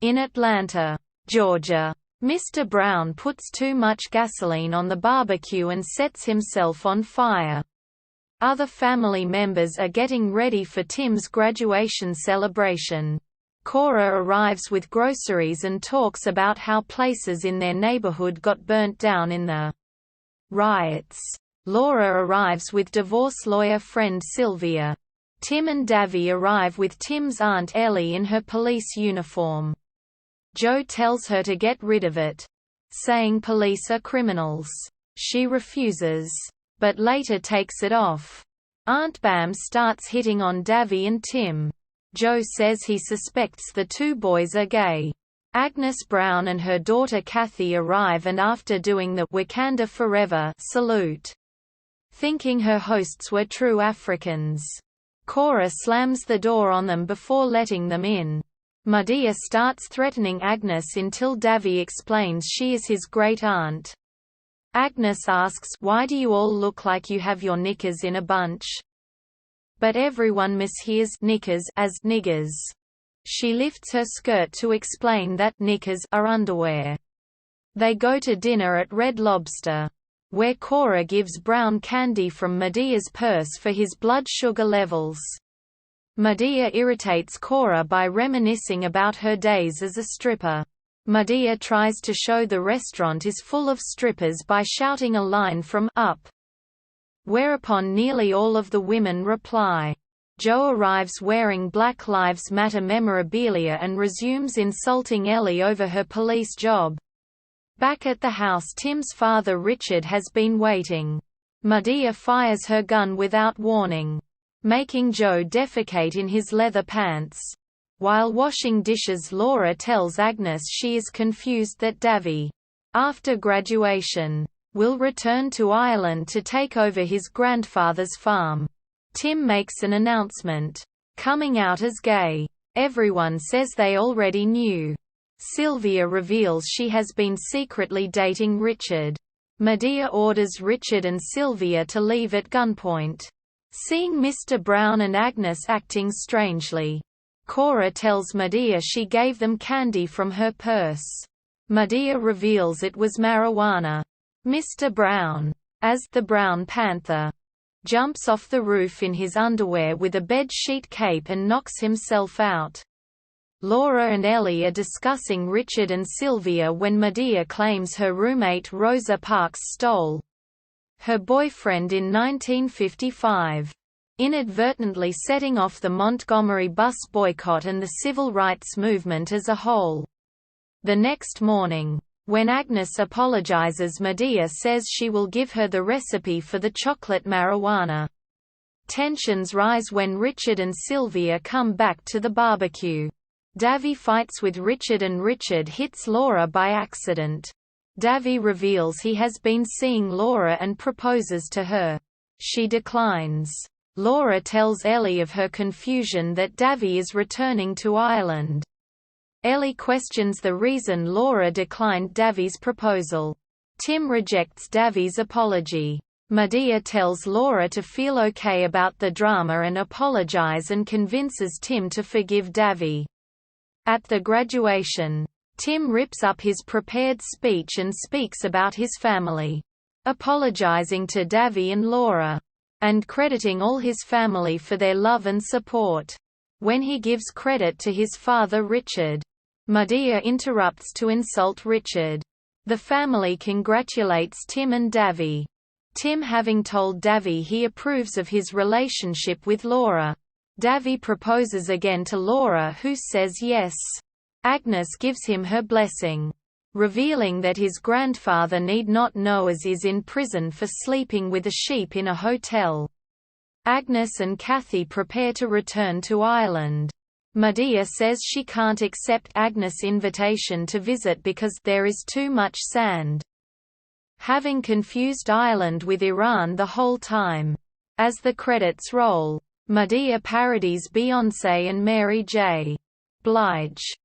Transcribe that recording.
In Atlanta, Georgia, Mr. Brown puts too much gasoline on the barbecue and sets himself on fire. Other family members are getting ready for Tim's graduation celebration. Cora arrives with groceries and talks about how places in their neighborhood got burnt down in the riots. Laura arrives with divorce lawyer friend Sylvia. Tim and Davy arrive with Tim's Aunt Ellie in her police uniform. Joe tells her to get rid of it, saying police are criminals. She refuses, but later takes it off. Aunt Bam starts hitting on Davy and Tim. Joe says he suspects the two boys are gay. Agnes Brown and her daughter Kathy arrive and after doing the Wakanda Forever salute, thinking her hosts were true Africans, Cora slams the door on them before letting them in. Madea starts threatening Agnes until Davy explains she is his great-aunt. Agnes asks, "Why do you all look like you have your knickers in a bunch?" But everyone mishears knickers as niggers. She lifts her skirt to explain that knickers are underwear. They go to dinner at Red Lobster, where Cora gives brown candy from Medea's purse for his blood sugar levels. Madea irritates Cora by reminiscing about her days as a stripper. Madea tries to show the restaurant is full of strippers by shouting a line from Up, whereupon nearly all of the women reply. Joe arrives wearing Black Lives Matter memorabilia and resumes insulting Ellie over her police job. Back at the house, Tim's father Richard has been waiting. Madea fires her gun without warning, making Joe defecate in his leather pants. While washing dishes, Laura tells Agnes she is confused that Davy, after graduation, will return to Ireland to take over his grandfather's farm. Tim makes an announcement, coming out as gay. Everyone says they already knew. Sylvia reveals she has been secretly dating Richard. Madea orders Richard and Sylvia to leave at gunpoint. Seeing Mr. Brown and Agnes acting strangely, Cora tells Madea she gave them candy from her purse. Madea reveals it was marijuana. Mr. Brown, as the Brown Panther, jumps off the roof in his underwear with a bed-sheet cape and knocks himself out. Laura and Ellie are discussing Richard and Sylvia when Madea claims her roommate Rosa Parks stole her boyfriend in 1955, inadvertently setting off the Montgomery bus boycott and the civil rights movement as a whole. The next morning, when Agnes apologizes, Madea says she will give her the recipe for the chocolate marijuana. Tensions rise when Richard and Sylvia come back to the barbecue. Davy fights with Richard and Richard hits Laura by accident. Davy reveals he has been seeing Laura and proposes to her. She declines. Laura tells Ellie of her confusion that Davy is returning to Ireland. Ellie questions the reason Laura declined Davy's proposal. Tim rejects Davy's apology. Madea tells Laura to feel okay about the drama and apologize and convinces Tim to forgive Davy. At the graduation, Tim rips up his prepared speech and speaks about his family, apologizing to Davy and Laura, and crediting all his family for their love and support. When he gives credit to his father Richard, Madea interrupts to insult Richard. The family congratulates Tim and Davy. Tim having told Davy he approves of his relationship with Laura. Davy proposes again to Laura, who says yes. Agnes gives him her blessing, revealing that his grandfather need not know as is in prison for sleeping with a sheep in a hotel. Agnes and Kathy prepare to return to Ireland. Madea says she can't accept Agnes' invitation to visit because there is too much sand, having confused Ireland with Iran the whole time. As the credits roll, Madea parodies Beyoncé and Mary J. Blige.